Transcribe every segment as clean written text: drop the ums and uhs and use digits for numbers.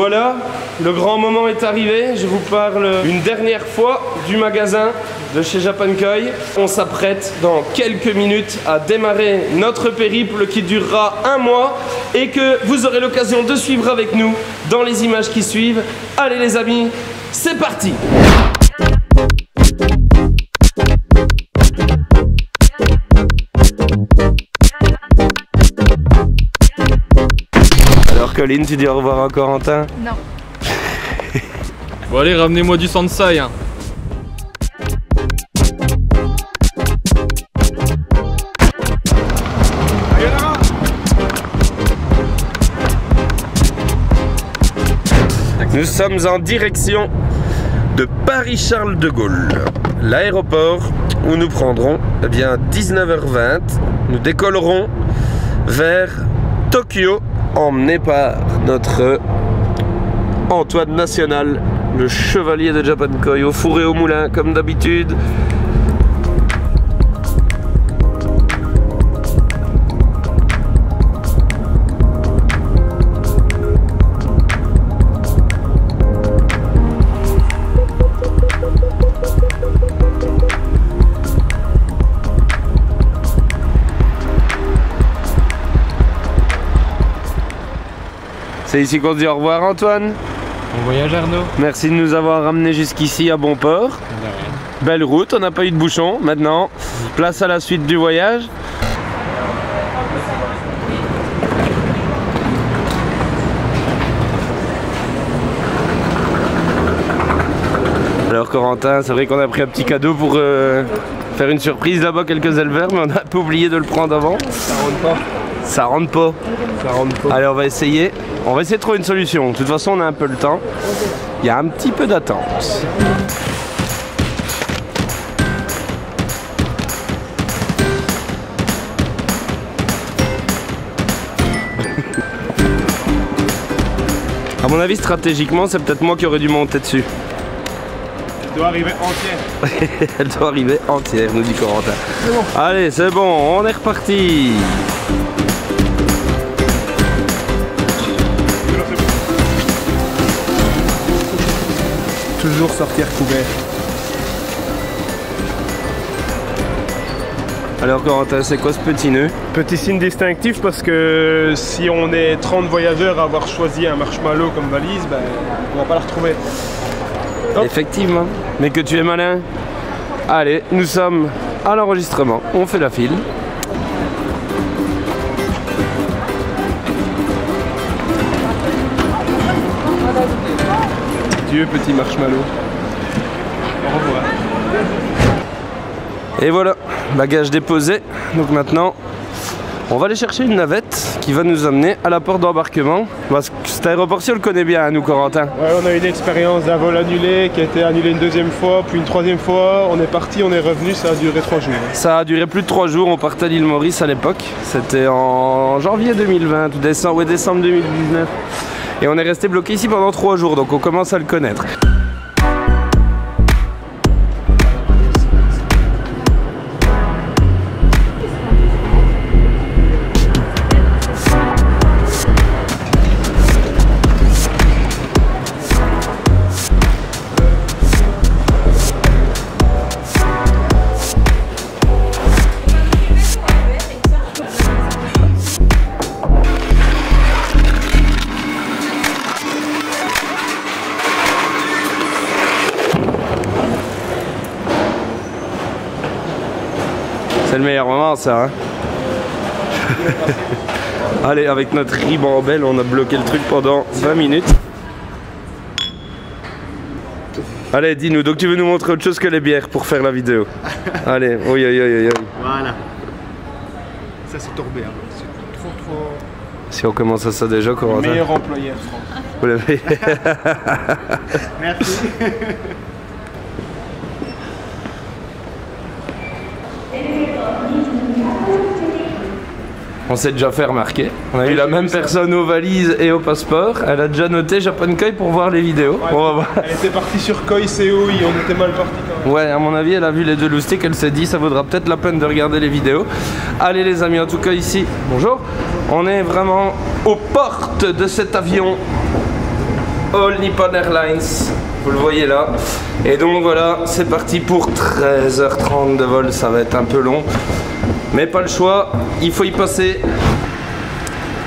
Voilà, le grand moment est arrivé. Je vous parle une dernière fois du magasin de chez Japankoi. On s'apprête dans quelques minutes à démarrer notre périple qui durera 1 mois et que vous aurez l'occasion de suivre avec nous dans les images qui suivent. Allez les amis, c'est parti! Alors Colline, tu dis au revoir à Corentin? Non. Bon allez, ramenez-moi du Sansai hein. Nous sommes en direction de Paris-Charles de Gaulle, l'aéroport où nous prendrons, eh bien, 19h20. Nous décollerons vers Tokyo, emmené par notre Antoine National, le chevalier de Japankoi, au four et au moulin, comme d'habitude. C'est ici qu'on se dit au revoir Antoine. Bon voyage Arnaud. Merci de nous avoir ramenés jusqu'ici à bon port. Belle route, on n'a pas eu de bouchon. Maintenant, place à la suite du voyage. Alors Corentin, c'est vrai qu'on a pris un petit cadeau pour faire une surprise là-bas, quelques éleveurs, mais on a pas oublié de le prendre avant. Ça rentre pas. Ça rentre pas. Ça rentre pas. Allez, on va essayer. On va essayer de trouver une solution. De toute façon, on a un peu le temps. Il y a un petit peu d'attente. À mon avis, stratégiquement, c'est peut-être moi qui aurais dû monter dessus. Elle doit arriver entière. Elle doit arriver entière, nous dit Corentin. C'est bon. Allez, c'est bon, on est reparti. Toujours sortir couvert. Alors Corentin, c'est quoi ce petit nœud? Petit signe distinctif parce que si on est 30 voyageurs à avoir choisi un marshmallow comme valise, ben, on va pas la retrouver. Hop. Effectivement. Mais que tu es malin. Allez, nous sommes à l'enregistrement. On fait la file. Adieu petit marshmallow. Au revoir. Et voilà, bagage déposé. Donc maintenant, on va aller chercher une navette qui va nous amener à la porte d'embarquement. Parce que cet aéroport-ci, on le connaît bien, hein, nous, Corentin. Ouais, on a eu une expérience d'un vol annulé qui a été annulé une deuxième fois, puis une troisième fois. On est parti, on est revenu, ça a duré 3 jours. Ça a duré plus de 3 jours. On partait à l'île Maurice à l'époque. C'était en janvier 2020 ou décembre 2019. Et on est resté bloqué ici pendant 3 jours, donc on commence à le connaître. C'est le meilleur moment ça hein. Allez, avec notre ribambelle, on a bloqué le truc pendant 20 minutes. Allez, dis-nous, donc tu veux nous montrer autre chose que les bières pour faire la vidéo? Allez, oui, oui, oui, oui. Voilà. Ça c'est tourbé, hein. C'est trop. Si on commence à ça déjà, Corentin. Le meilleur employé de France. Vous l'avez. Merci. On s'est déjà fait remarquer. On a eu la même personne aux valises et au passeport. Elle a déjà noté Japankoi pour voir les vidéos. Ouais, on va voir. Elle était partie sur Koi COI, on était mal parti quand même. Ouais, à mon avis, elle a vu les 2 loustiques, elle s'est dit ça vaudra peut-être la peine de regarder les vidéos. Allez les amis, en tout cas ici, bonjour. On est vraiment aux portes de cet avion All Nippon Airlines, vous le voyez là. Et donc voilà, c'est parti pour 13h30 de vol, ça va être un peu long. Mais pas le choix, il faut y passer.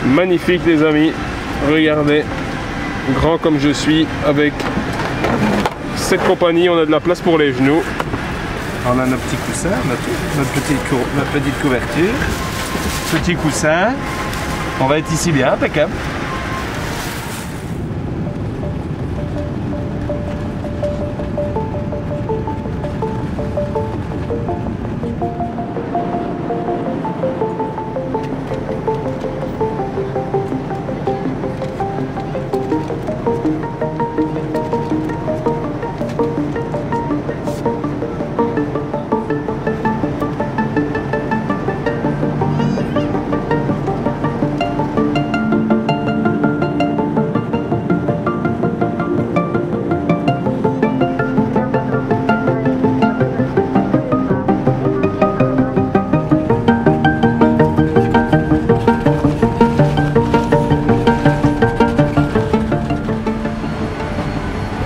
Magnifique les amis, regardez, grand comme je suis, avec cette compagnie, on a de la place pour les genoux. On a nos petits coussins, notre petite couverture, petit coussin. On va être ici bien, impeccable.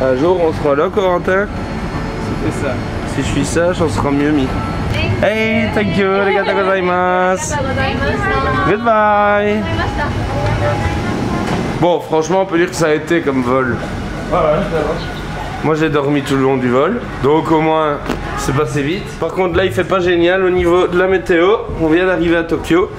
Un jour on sera là, Corentin. C'est ça. Si je suis sage, on sera mieux mis. Hey, thank you, arigatou gozaimasu. Goodbye. Bon, franchement, on peut dire que ça a été comme vol. Moi, j'ai dormi tout le long du vol, donc au moins, c'est passé vite. Par contre, là, il fait pas génial au niveau de la météo. On vient d'arriver à Tokyo.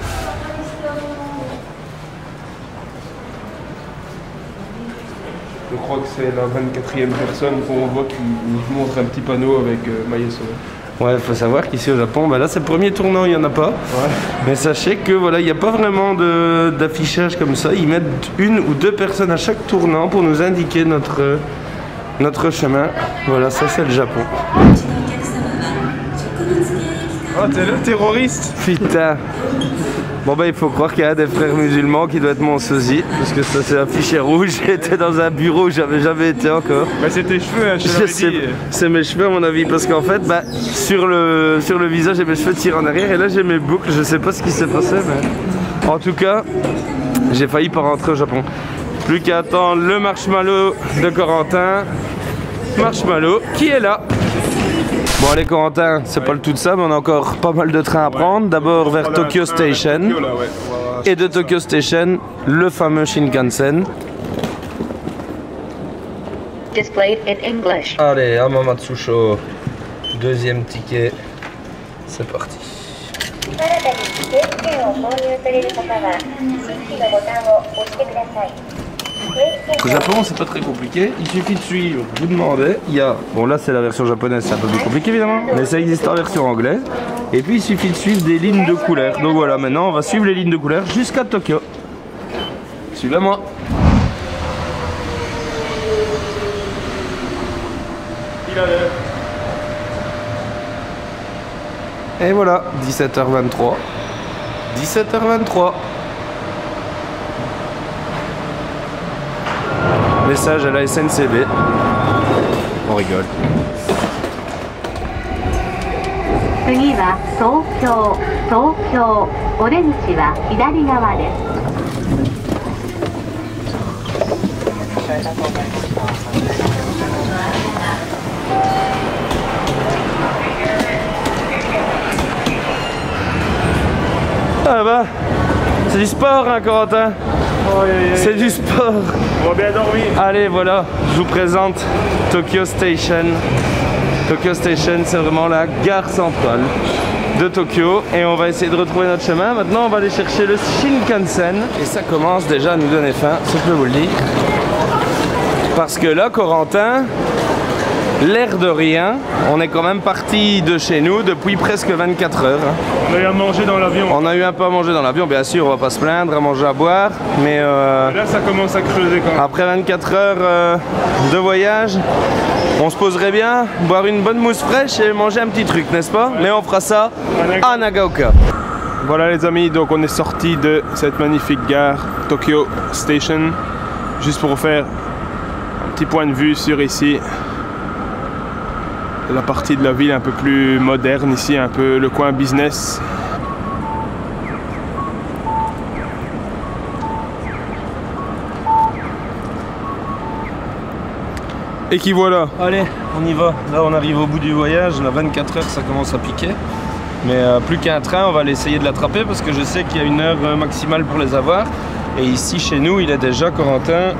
Je crois que c'est la 24e personne qu'on voit qui nous montre un petit panneau avec maillot sauvé. Ouais, faut savoir qu'ici au Japon, bah là c'est le premier tournant, il n'y en a pas. Ouais. Mais sachez que voilà, il n'y a pas vraiment d'affichage comme ça. Ils mettent 1 ou 2 personnes à chaque tournant pour nous indiquer notre chemin. Voilà, ça c'est le Japon. Oh, t'es le terroriste. Putain. Bon bah il faut croire qu'il y a des frères musulmans qui doit être mon sosie, parce que ça c'est affiché rouge. J'étais dans un bureau où j'avais jamais été encore. Bah c'est tes cheveux, hein, je te l'avais dit. C'est mes cheveux à mon avis, parce qu'en fait bah, sur le visage j'ai mes cheveux tirés en arrière et là j'ai mes boucles, je sais pas ce qui s'est passé mais... En tout cas, j'ai failli pas rentrer au Japon. Plus qu'à attendre le marshmallow de Corentin. Marshmallow qui est là. Bon allez Corentin, c'est pas le tout de ça, mais on a encore pas mal de trains à prendre. D'abord vers Tokyo Station. Et de Tokyo Station, le fameux Shinkansen. Displayed in English. Allez, Hamamatsusho. Deuxième ticket. C'est parti. Au Japon, c'est pas très compliqué, il suffit de suivre. Vous demandez, il y a, bon là c'est la version japonaise, c'est un peu plus compliqué évidemment, mais ça existe en version anglaise. Et puis il suffit de suivre des lignes de couleurs. Donc voilà, maintenant on va suivre les lignes de couleurs jusqu'à Tokyo. Suivez-moi. Et voilà, 17h23. 17h23. Message à la SNCB. On rigole. 次は東京、オレンジは左側です。Ah bah, c'est du sport hein Corentin. C'est du sport. On va bien dormir. Allez voilà, je vous présente Tokyo Station. Tokyo Station c'est vraiment la gare centrale de Tokyo. Et on va essayer de retrouver notre chemin. Maintenant on va aller chercher le Shinkansen. Et ça commence déjà à nous donner faim, je peux vous le dire. Parce que là Corentin, l'air de rien, on est quand même parti de chez nous depuis presque 24 heures. On a eu à manger dans l'avion. On a eu un peu à manger dans l'avion, bien sûr, on va pas se plaindre, à manger, à boire, mais là ça commence à creuser quand même. après 24 heures de voyage, on se poserait bien, boire une bonne mousse fraîche et manger un petit truc, n'est-ce pas? Mais on fera ça à Nagaoka. Voilà les amis, donc on est sorti de cette magnifique gare Tokyo Station, juste pour vous faire un petit point de vue sur ici. La partie de la ville un peu plus moderne ici, un peu le coin business. Et qui voilà. Allez, on y va. Là, on arrive au bout du voyage. Là, 24 heures, ça commence à piquer. Mais plus qu'un train, on va aller essayer de l'attraper parce que je sais qu'il y a une heure maximale pour les avoir. Et ici, chez nous, il est déjà, Corentin,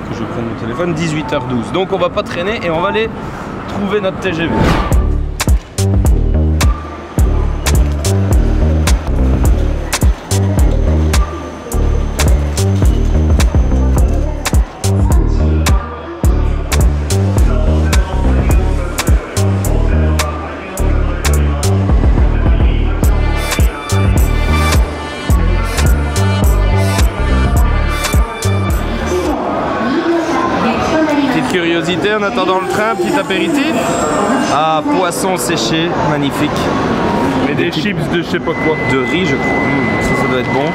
que je prenne mon téléphone, 18h12. Donc, on va pas traîner et on va aller trouver notre TGV. Curiosité en attendant le train, petit apéritif. Ah, poisson séché, magnifique. Et des chips de je sais pas quoi. De riz, je crois. Ça doit être bon.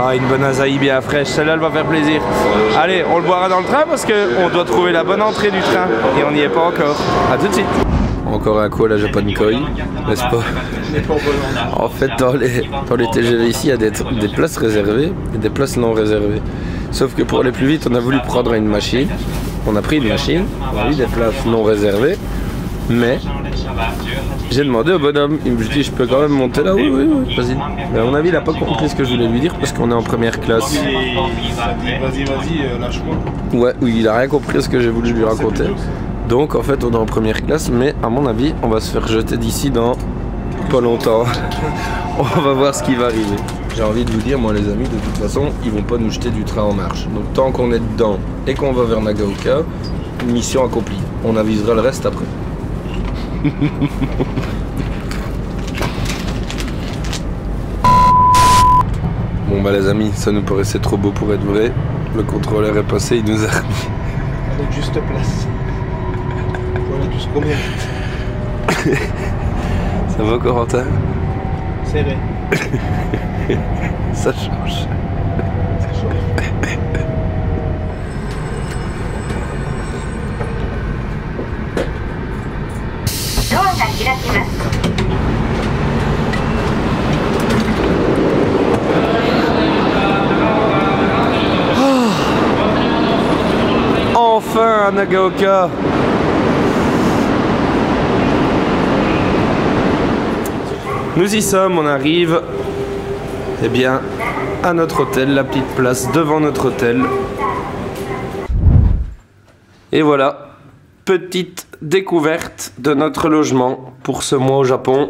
Ah, une bonne azaï bien fraîche. Celle-là, elle va faire plaisir. Allez, on le boira dans le train parce qu'on doit trouver la bonne entrée du train. Et on n'y est pas encore. A tout de suite. Encore un coup à la Japan Koi, n'est-ce pas? En fait, dans les TGV ici, il y a des places réservées et des places non réservées. Sauf que pour aller plus vite, on a voulu prendre une machine. On a pris une machine, on a eu des places non réservées, mais j'ai demandé au bonhomme, il me dit je peux quand même monter là, oui, vas-y. Mais à mon avis il n'a pas compris ce que je voulais lui dire parce qu'on est en première classe. Vas-y, lâche-moi. Ouais, oui, il a rien compris ce que j'ai voulu lui raconter. Donc en fait on est en première classe, mais à mon avis on va se faire jeter d'ici dans pas longtemps. On va voir ce qui va arriver. J'ai envie de vous dire, moi les amis, de toute façon, ils vont pas nous jeter du train en marche. Donc tant qu'on est dedans et qu'on va vers Nagaoka, mission accomplie. On avisera le reste après. Bon bah les amis, ça nous paraissait trop beau pour être vrai. Le contrôleur est passé, il nous a remis. À notre juste place. Voilà tout ce qu'on mérite. Ça va Corentin? Serré. Ça change. Enfin à Nagaoka. Nous y sommes, on arrive bien à notre hôtel, la petite place devant notre hôtel. Et voilà, petite découverte de notre logement pour ce mois au Japon.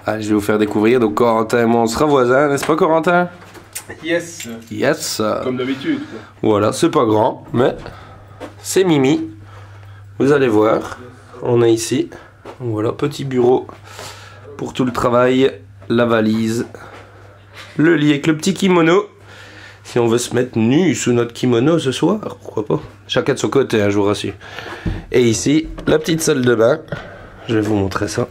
Allez, je vais vous faire découvrir. Donc Corentin et moi on sera voisins, n'est-ce pas Corentin? Yes. Yes. Comme d'habitude. Voilà, c'est pas grand, mais c'est mimi. Vous allez voir, on est ici. Voilà, petit bureau pour tout le travail, la valise, le lit avec le petit kimono. Si on veut se mettre nu sous notre kimono ce soir, pourquoi pas. Chacun de son côté, je vous rassure. Et ici, la petite salle de bain. Je vais vous montrer ça.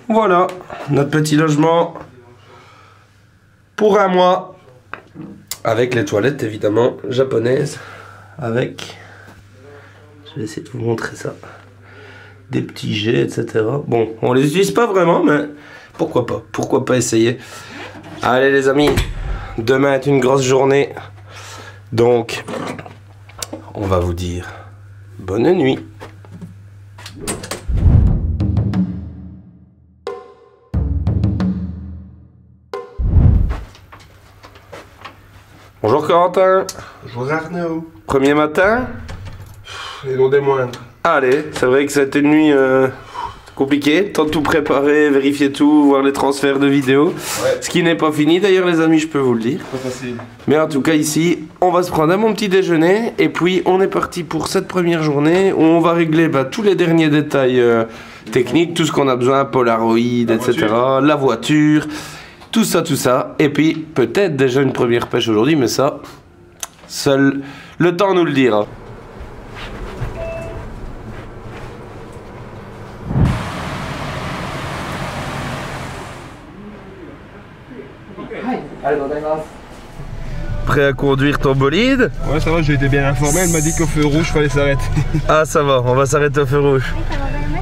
Voilà, notre petit logement pour un mois. Avec les toilettes, évidemment, japonaises. Avec... Je vais essayer de vous montrer ça. Des petits jets, etc. Bon, on les utilise pas vraiment, mais pourquoi pas? Pourquoi pas essayer? Allez les amis, demain est une grosse journée. Donc, on va vous dire bonne nuit. Bonjour Corentin. Bonjour Arnaud. Premier matin. Et non des moindres. Allez, c'est vrai que c'était une nuit compliquée. Temps de tout préparer, vérifier tout, voir les transferts de vidéos. Ouais. Ce qui n'est pas fini d'ailleurs les amis, je peux vous le dire. Pas facile. Mais en tout cas ici, on va se prendre un bon petit déjeuner. Et puis on est parti pour cette première journée où on va régler tous les derniers détails techniques. Tout ce qu'on a besoin, Polaroid, etc. La voiture. Tout ça. Et puis peut-être déjà une première pêche aujourd'hui. Mais ça, seul le temps nous le dira. Prêt à conduire ton bolide? Ouais, ça va, j'ai été bien informé. Elle m'a dit qu'au feu rouge, fallait s'arrêter. Ah, ça va, on va s'arrêter au feu rouge.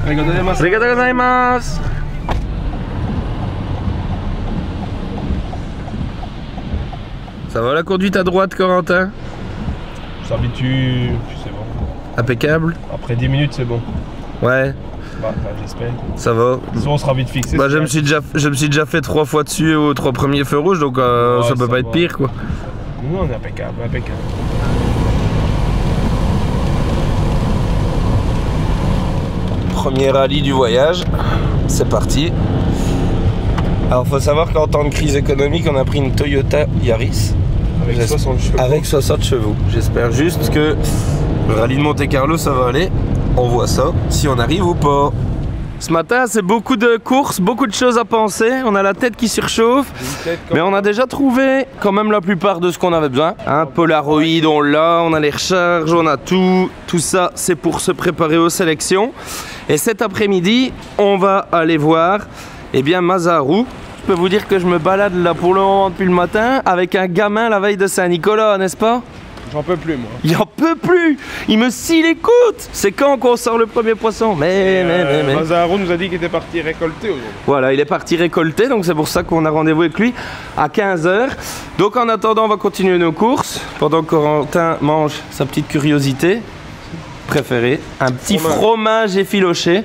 Arigatou gozaimasu. Ça va la conduite à droite, Corentin? On s'habitue, puis c'est bon. Impeccable? Après 10 minutes, c'est bon. Ouais. Bah, j'espère. Ça va. Sinon, on sera vite fixé. Bah, je me suis déjà fait 3 fois dessus aux 3 premiers feux rouges, donc ça peut pas être pire, quoi. Nous, on est impeccable, impeccable. Premier rallye du voyage, c'est parti. Alors faut savoir qu'en temps de crise économique, on a pris une Toyota Yaris Avec 60 chevaux. avec 60 chevaux. J'espère juste que le rallye de Monte Carlo ça va aller. On voit ça, si on arrive ou pas. Ce matin, c'est beaucoup de courses, beaucoup de choses à penser. On a la tête qui surchauffe. Mais on a déjà trouvé quand même la plupart de ce qu'on avait besoin. Un Polaroid, on l'a, on a les recharges, on a tout. Tout ça, c'est pour se préparer aux sélections. Et cet après-midi, on va aller voir Mazaru. Je peux vous dire que je me balade là pour le moment depuis le matin avec un gamin la veille de Saint-Nicolas, n'est-ce pas? J'en peux plus, moi. Il en peut plus. Il me scie les côtes. C'est quand qu'on sort le premier poisson? Mais. Mazaru nous a dit qu'il était parti récolter aujourd'hui. Voilà, il est parti récolter, donc c'est pour ça qu'on a rendez-vous avec lui à 15 h. Donc en attendant, on va continuer nos courses pendant que Corentin mange sa petite curiosité préférée, un petit fromage effiloché.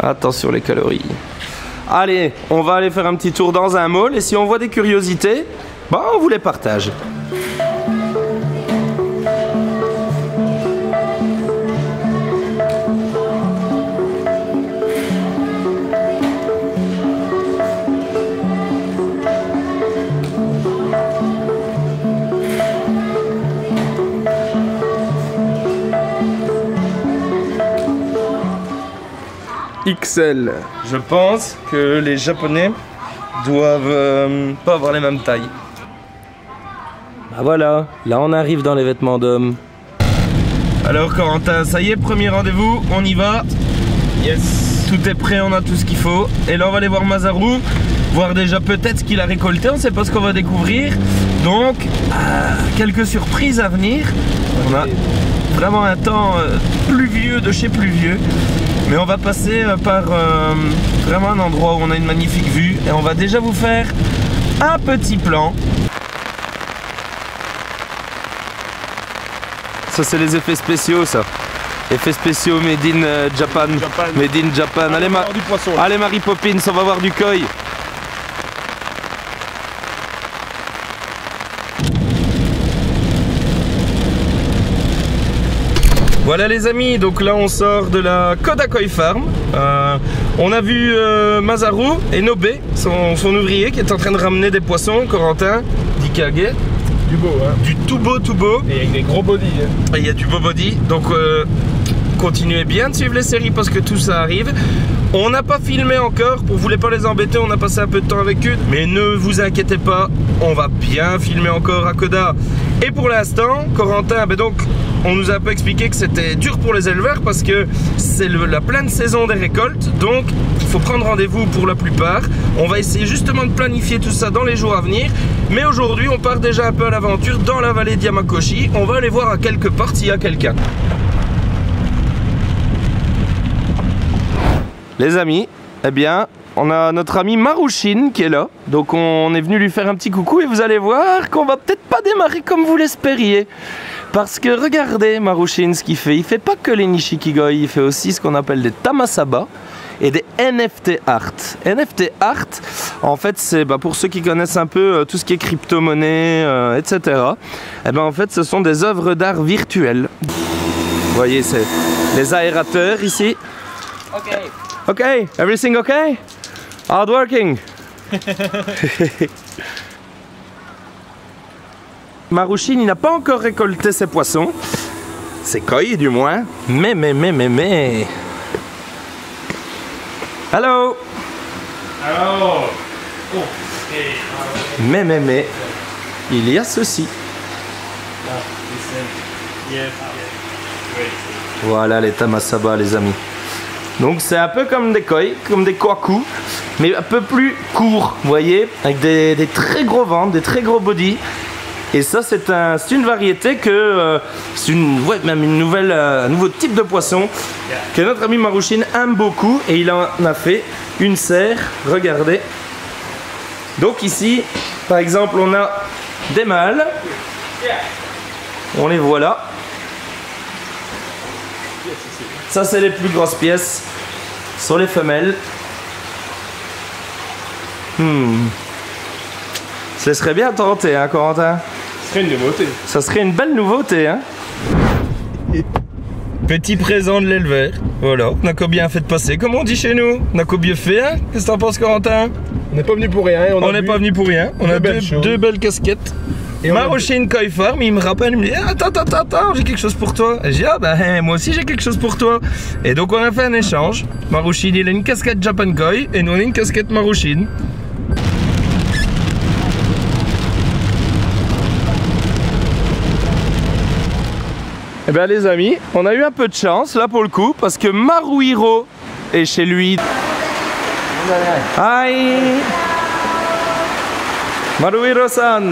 Attention les calories. Allez, on va aller faire un petit tour dans un mall et si on voit des curiosités, bah on vous les partage. XL. Je pense que les Japonais doivent pas avoir les mêmes tailles. Bah voilà, là on arrive dans les vêtements d'homme. Alors Corentin, ça y est, premier rendez-vous, on y va. Yes, tout est prêt, on a tout ce qu'il faut. Et là on va aller voir Mazaru, voir déjà peut-être ce qu'il a récolté, on sait pas ce qu'on va découvrir. Donc, quelques surprises à venir. On a vraiment un temps pluvieux de chez pluvieux. Mais on va passer par vraiment un endroit où on a une magnifique vue et on va déjà vous faire un petit plan. Ça c'est les effets spéciaux ça. Effets spéciaux made in Japan. Made in Japan. Allez Mary Poppins, on va voir du koi. Voilà les amis, donc là on sort de la Koda Koi Farm. On a vu Mazaru et Nobe, son ouvrier, qui est en train de ramener des poissons. Corentin, d'Ikage. Du beau, hein. Du tout beau. Et avec des gros body. Hein. Et il y a du beau body, donc continuez bien de suivre les séries parce que tout ça arrive. On n'a pas filmé encore, pour vous pas les embêter, on a passé un peu de temps avec eux. Mais ne vous inquiétez pas, on va bien filmer encore à Koda. Et pour l'instant, Corentin, donc on nous a un peu expliqué que c'était dur pour les éleveurs parce que c'est la pleine saison des récoltes, donc il faut prendre rendez-vous pour la plupart. On va essayer justement de planifier tout ça dans les jours à venir. Mais aujourd'hui, on part déjà un peu à l'aventure dans la vallée de Yamakoshi. On va aller voir à quelque part s'il y a quelqu'un. Les amis, on a notre ami Marushin qui est là. Donc on est venu lui faire un petit coucou et vous allez voir qu'on va peut-être pas démarrer comme vous l'espériez. Parce que regardez Marushin ce qu'il fait. Il fait pas que les Nishikigoi, il fait aussi ce qu'on appelle des Tamasaba et des NFT art. NFT art, en fait, c'est pour ceux qui connaissent un peu tout ce qui est crypto-monnaie, etc. En fait, ce sont des œuvres d'art virtuelles. Vous voyez, c'est les aérateurs ici. Ok, everything okay? Hard working. Marushin, il n'a pas encore récolté ses poissons. Ses koi, du moins. Mais. Hello. Hello. Oh. Mais. Il y a ceci. Voilà les tamasaba, les amis. Donc c'est un peu comme des koi, comme des kwaku, mais un peu plus court, vous voyez, avec des très gros ventres, des très gros body. Et ça c'est une variété que c'est même un nouveau type de poisson que notre ami Marushin aime beaucoup et il en a fait une serre, regardez. Donc ici, par exemple, on a des mâles. On les voit là. Ça, c'est les plus grosses pièces. Ce sont les femelles. Ce serait bien tenté, hein, Corentin? Ce serait une nouveauté. Ça serait une belle nouveauté, hein. Petit présent de l'éleveur. Voilà, on a qu'à bien fait de passer, comme on dit chez nous. On a qu'à bien fait, hein. Qu'est-ce que t'en penses, Corentin? On n'est pas venu pour rien. On n'est pas venu pour rien. On a deux belles casquettes. Et Marochine Koi Farm, il me rappelle, il me dit attends, j'ai quelque chose pour toi. Et je dis ah ben moi aussi j'ai quelque chose pour toi. Et donc on a fait un échange. Marochine il a une casquette Japan Koi et nous on a une casquette Marochine. Eh bien les amis, on a eu un peu de chance là pour le coup parce que Maruhiro est chez lui. Hi Maruhiro-san.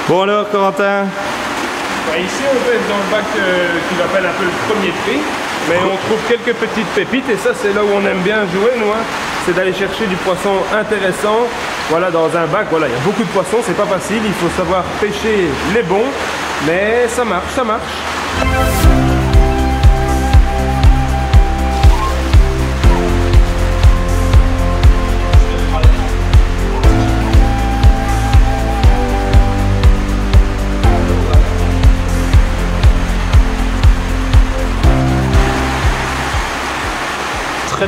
Bon alors Corentin. Ici on fait dans le bac qu'il appelle un peu le premier tri, mais on trouve quelques petites pépites et ça c'est là où on aime bien jouer nous, hein. C'est d'aller chercher du poisson intéressant. Voilà, dans un bac, voilà, il y a beaucoup de poissons, c'est pas facile, il faut savoir pêcher les bons, mais ça marche, ça marche.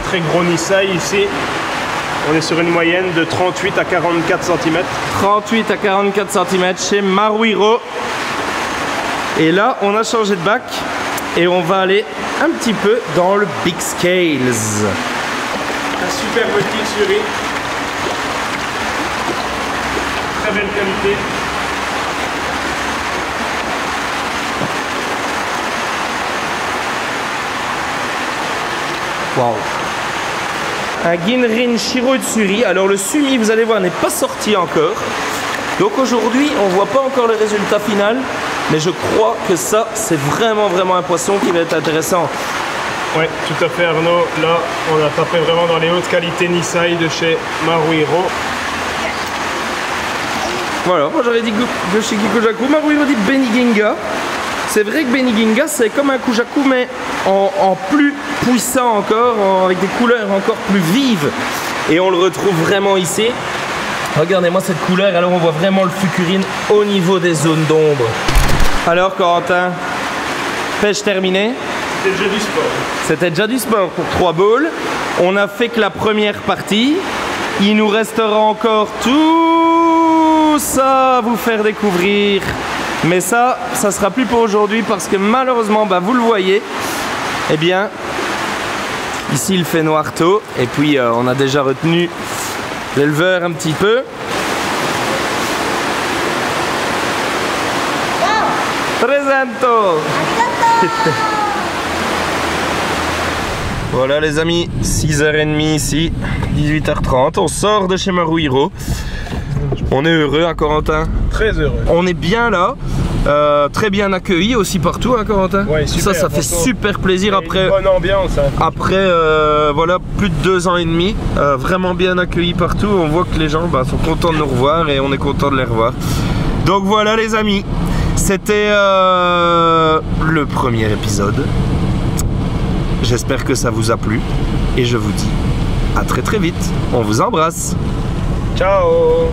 Très gros Nisai ici. On est sur une moyenne de 38 à 44 cm. 38 à 44 cm chez Maruhiro. Et là, on a changé de bac et on va aller un petit peu dans le Big Scales. Un super petit suri. Très belle qualité. Wow. Un Ginrin Shirotsuri. Alors le sumi, vous allez voir, n'est pas sorti encore. Donc aujourd'hui, on voit pas encore le résultat final. Mais je crois que ça, c'est vraiment un poisson qui va être intéressant. Oui, tout à fait Arnaud. Là, on a tapé vraiment dans les hautes qualités Nisai de chez Maruhiro. Voilà, moi j'avais dit Yoshiki Kujaku. Maruhiro dit Beniginga. C'est vrai que Beniginga, c'est comme un Kujaku, mais en plus puissant encore, avec des couleurs encore plus vives. Et on le retrouve vraiment ici. Regardez-moi cette couleur, alors on voit vraiment le fucurine au niveau des zones d'ombre. Alors Corentin, pêche terminée. C'était déjà du sport. C'était déjà du sport pour 3 bowls. On a fait que la première partie. Il nous restera encore tout ça à vous faire découvrir. Mais ça sera plus pour aujourd'hui parce que malheureusement, bah, vous le voyez, eh bien, ici il fait noir tôt. Et puis on a déjà retenu l'éleveur un petit peu. Presento. Voilà les amis, 6h30 ici, 18h30, on sort de chez Maruhiro. On est heureux, hein, Corentin? Très heureux. On est bien là, très bien accueilli aussi partout, hein, Corentin? Ouais, super, ça fait super plaisir après. Une bonne ambiance. Hein. Après, voilà, plus de 2 ans et demi, vraiment bien accueilli partout. On voit que les gens sont contents de nous revoir et on est content de les revoir. Donc voilà les amis, c'était le premier épisode. J'espère que ça vous a plu et je vous dis à très vite. On vous embrasse. Ciao.